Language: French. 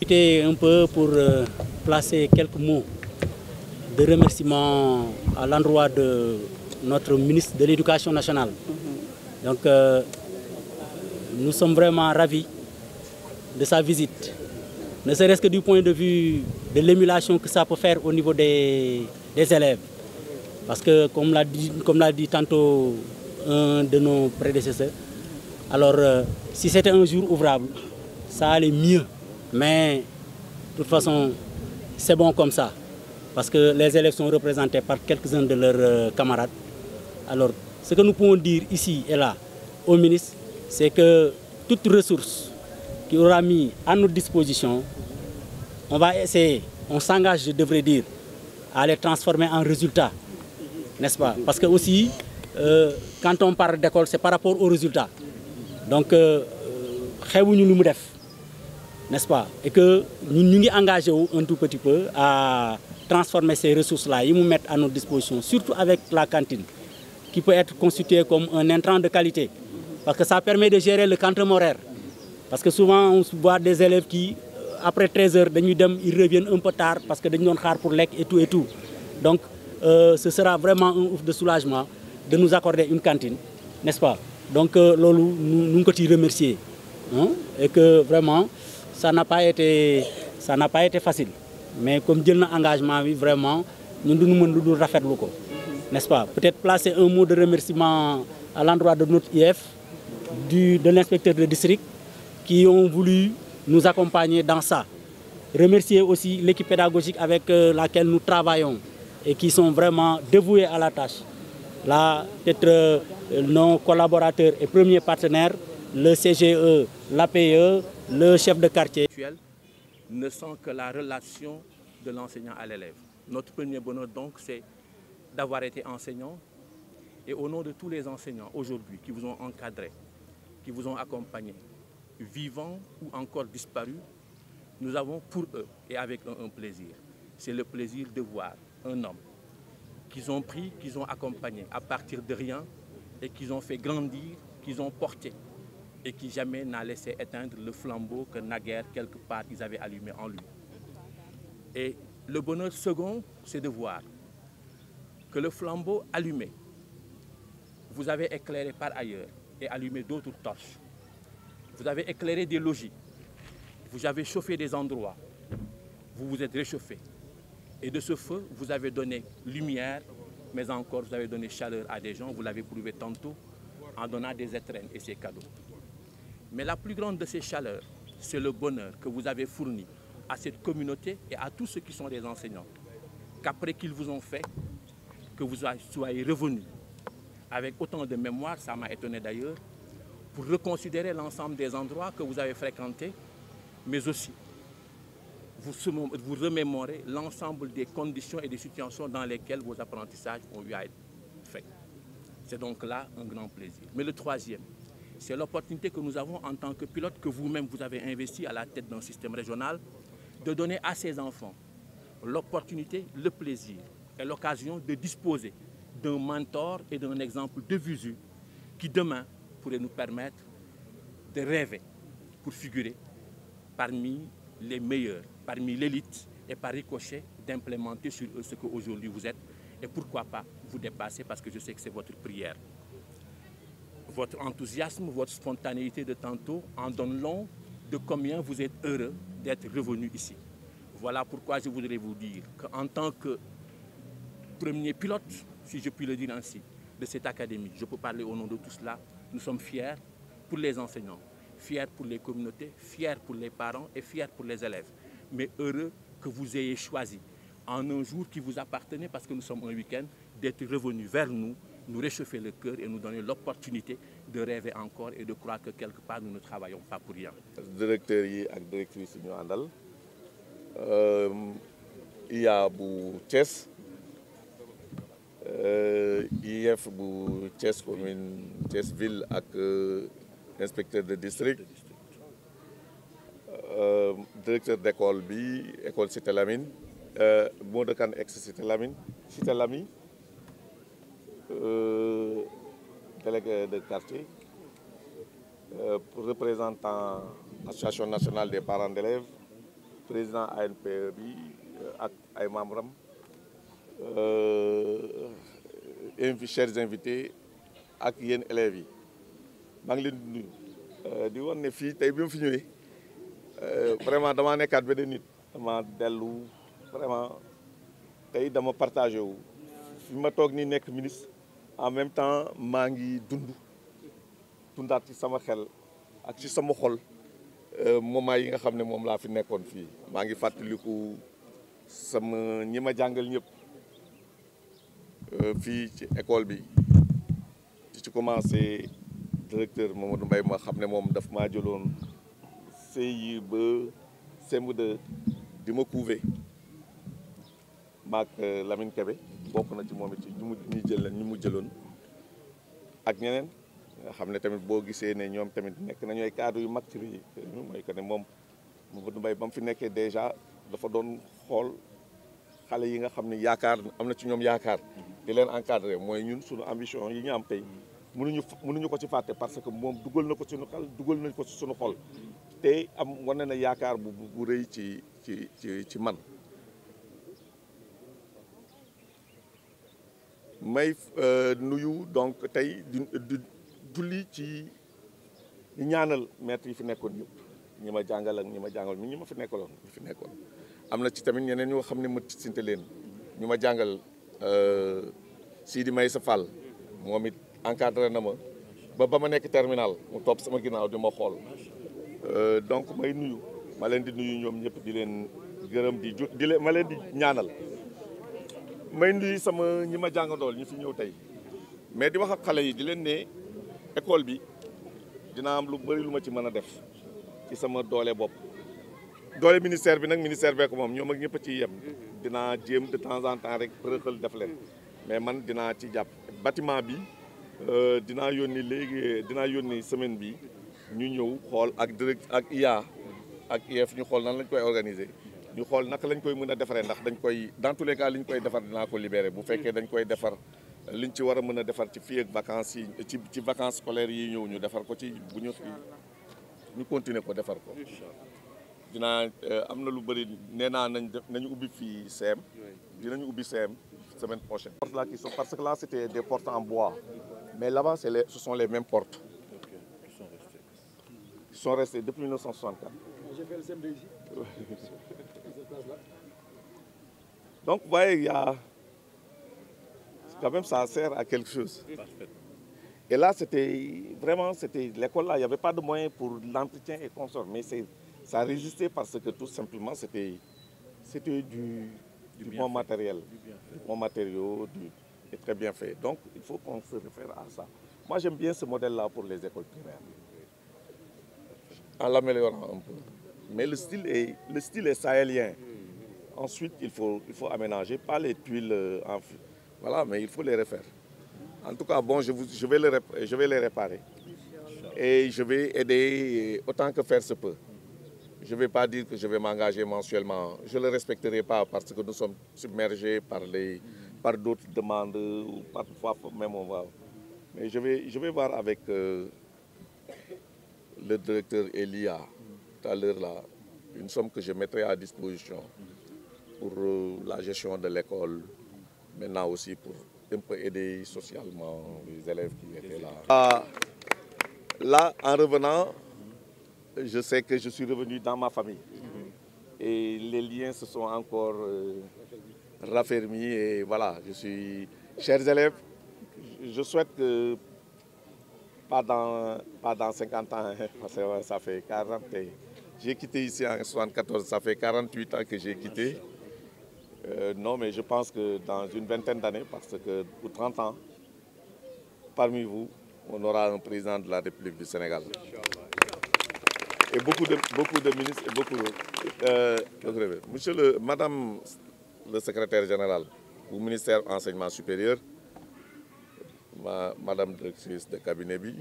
J'étais un peu pour placer quelques mots de remerciement à l'endroit de notre ministre de l'Éducation nationale. Donc, nous sommes vraiment ravis de sa visite, ne serait-ce que du point de vue de l'émulation que ça peut faire au niveau des élèves. Parce que, comme l'a dit tantôt un de nos prédécesseurs, alors si c'était un jour ouvrable, ça allait mieux. Mais de toute façon, c'est bon comme ça. Parce que les élèves sont représentés par quelques-uns de leurs camarades. Alors, ce que nous pouvons dire ici et là au ministre, c'est que toute ressource qu'il aura mis à notre disposition, on va essayer, on s'engage, je devrais dire, à les transformer en résultats, n'est-ce pas? Parce que aussi, quand on parle d'école, c'est par rapport aux résultats. Donc, n'est-ce pas? Et que nous sommes engagés un tout petit peu à transformer ces ressources-là, ils nous mettent à notre disposition, surtout avec la cantine, qui peut être constituée comme un intrant de qualité. Parce que ça permet de gérer le quantum horaire. Parce que souvent, on voit des élèves qui, après 13 heures, ils reviennent un peu tard parce que ils ont pour lec et tout et tout. Donc, ce sera vraiment un ouf de soulagement de nous accorder une cantine, n'est-ce pas? Donc, nous nous remercier. Hein? Et que vraiment, ça n'a pas été facile. Mais comme Dieu n'a engagement, vraiment, nous devons faire le coup. N'est-ce pas? Peut-être placer un mot de remerciement à l'endroit de notre IF, de l'inspecteur de district, qui ont voulu nous accompagner dans ça. Remercier aussi l'équipe pédagogique avec laquelle nous travaillons et qui sont vraiment dévoués à la tâche. Là, peut-être nos collaborateurs et premiers partenaires, le CGE, l'APE, le chef de quartier. Ne sont que la relation de l'enseignant à l'élève. Notre premier bonheur donc, c'est d'avoir été enseignant et au nom de tous les enseignants aujourd'hui qui vous ont encadré, qui vous ont accompagné, vivants ou encore disparus, nous avons pour eux et avec eux un plaisir. C'est le plaisir de voir un homme qu'ils ont pris, qu'ils ont accompagné à partir de rien et qu'ils ont fait grandir, qu'ils ont porté et qui jamais n'a laissé éteindre le flambeau que naguère quelque part ils avaient allumé en lui. Et le bonheur second, c'est de voir que le flambeau allumé, vous avez éclairé par ailleurs et allumé d'autres torches. Vous avez éclairé des logis, vous avez chauffé des endroits, vous vous êtes réchauffé. Et de ce feu, vous avez donné lumière, mais encore vous avez donné chaleur à des gens, vous l'avez prouvé tantôt, en donnant des étrennes et ces cadeaux. Mais la plus grande de ces chaleurs, c'est le bonheur que vous avez fourni à cette communauté et à tous ceux qui sont des enseignants. Qu'après qu'ils vous ont fait, que vous soyez revenus avec autant de mémoire, ça m'a étonné d'ailleurs, pour reconsidérer l'ensemble des endroits que vous avez fréquentés, mais aussi vous remémorez l'ensemble des conditions et des situations dans lesquelles vos apprentissages ont eu à être faits. C'est donc là un grand plaisir. Mais le troisième, c'est l'opportunité que nous avons en tant que pilote, que vous-même vous avez investi à la tête d'un système régional, de donner à ces enfants l'opportunité, le plaisir et l'occasion de disposer d'un mentor et d'un exemple de visu qui demain pourrait nous permettre de rêver pour figurer parmi les meilleurs, parmi l'élite et par ricochet d'implémenter sur eux ce qu'aujourd'hui vous êtes et pourquoi pas vous dépasser parce que je sais que c'est votre prière. Votre enthousiasme, votre spontanéité de tantôt en donne long de combien vous êtes heureux d'être revenu ici. Voilà pourquoi je voudrais vous dire qu'en tant que premier pilote, si je puis le dire ainsi, de cette académie, je peux parler au nom de tout cela, nous sommes fiers pour les enseignants, fiers pour les communautés, fiers pour les parents et fiers pour les élèves. Mais heureux que vous ayez choisi en un jour qui vous appartenait, parce que nous sommes un week-end, d'être revenu vers nous, nous réchauffer le cœur et nous donner l'opportunité de rêver encore et de croire que quelque part nous ne travaillons pas pour rien. Directeur et directrice ñu àndal IA bu Thiès IF bu Thiès commune Thiès ville ak inspecteur de district directeur d'école bi école Cité Lamine Modou ex Cité Lamine Cité Lamy délégué de quartier représentant Association nationale des parents d'élèves président ANPE bi ak ay membres am chers invités ak yéen élèves yi maa ngi leen di nuyu di woon ne fii tey bi ma fi ñëwee vraiment damaa nekkaat beneen nit dama dellu vraiment tey dama partagé wu fi ma toog nii nekk ministre en même temps maa ngi dundaat ci sama xel ak ci sama xol moment yi nga xam ne moom laa fi nekkoon fii maa ngi fàttaliku sama ñi ma jàngal ñëpp fii ci école bi ci commencé directeur Mamadou Mbaye ma xam ne moom daf maa jëloon CI ba CM2 di ma couver maak Lamine Kébé bokk na ci moom it ñu mu jëloon ak ñeneen nga xam ne tamit boo gisee ne ñoom tamit nekk nañu ay cadre yu mag ci lii mooy que ne moom Mamadou Mbaye ba mu fi nekkee déjà dafa doon xool xale yi nga xam ne yaakaar am na ci ñoom yaakaar di leen encadrer mooy ñun suñu ambition yi ñu am tey mënuñu ko ci fàtte parce que moom dugal na ko suñu xel dugal nañ ko ci suñu xol te am wane na yaakaar bu rëy ci man may nuyu donc tey di julli ci ñaanal maître yi fi nekkoon ñëpp ñi ma jàngal ak ñi ma jàngal ñi ma fi nekkaloon am na ci tamit ñeneen ñoo xam ne ma sinte leen ñu ma jàngal Sidi Maysa Fall moom it encadré na ma ba ma nekk terminal mu topp sama ginnaaw di ma xool donc may nuyu ma leen di nuyu ñoom ñëpp di leen gërëm ma leen di ñaanal may nuyu sama ñi ma jàngandool ñi fi ñëw tey mais di wax ak xale yi di leen ne école bi dina am lu bëri lu ma ci mën a def ci sama doole bopp doole ministère bi nag ministère bee ko moom ñoom ak ñëpp a ciy yem dinaa jéem de temps en temps rek përëxal def leen mais man dinaa ci jàpp bâtiment bi dinaa yónni semaine bi ñu ñëw xool ak ak IA ak IEF ñu xool nan lañ koy organiser ñu xool naka lañ koy mën a defaree ndax dañ koy dans tous les cas li ñu koy defar dinaa ko libérer bu fekkee dañ koy defar liñ ci war a mën a defar ci fii ak vacances yi ci vacances scolaires yi ñëw ñu defar ko ci bu ñu continuer ko defar ko dinaa am na lu bëri nee naa nañu ubbi fii CM dinañu ubbi CM semaine prochaine. Portes là qui sont parce que là c'était des portes en bois mais là-bas ce sont les mêmes portes qui sont restées depuis 1964. J'ai fait le CM2 ici. Donc vous voyez, quand même ça sert à quelque chose. Et là l'école là, il n'y avait pas de moyens pour l'entretien et consorts, mais ça résistait parce que tout simplement c'était du bon matériel, du bon matériau, et très bien fait. Donc il faut qu'on se réfère à ça. Moi j'aime bien ce modèle-là pour les écoles primaires, en l'améliorant un peu. Mais le style est sahélien. Ensuite, il faut aménager, pas les tuiles, voilà, mais il faut les refaire. En tout cas, bon, je vais les réparer. Et je vais aider autant que faire se peut. Je ne vais pas dire que je vais m'engager mensuellement. Je ne le respecterai pas parce que nous sommes submergés par d'autres demandes, ou parfois même on va. Mais je vais voir avec le directeur Elia tout à l'heure là, une somme que je mettrai à disposition pour la gestion de l'école, maintenant aussi pour un peu aider socialement les élèves qui étaient là. Là, en revenant, je sais que je suis revenu dans ma famille et les liens se sont encore raffermis et voilà, chers élèves, je souhaite que pas dans 50 ans, parce que ça fait 40 ans. J'ai quitté ici en 1974, ça fait 48 ans que j'ai quitté. Non, mais je pense que dans une vingtaine d'années, parce que pour 30 ans, parmi vous, on aura un président de la République du Sénégal. Et beaucoup de ministres et beaucoup de... Madame le secrétaire général au ministère de l'Enseignement supérieur, Madame directrice de cabinet bi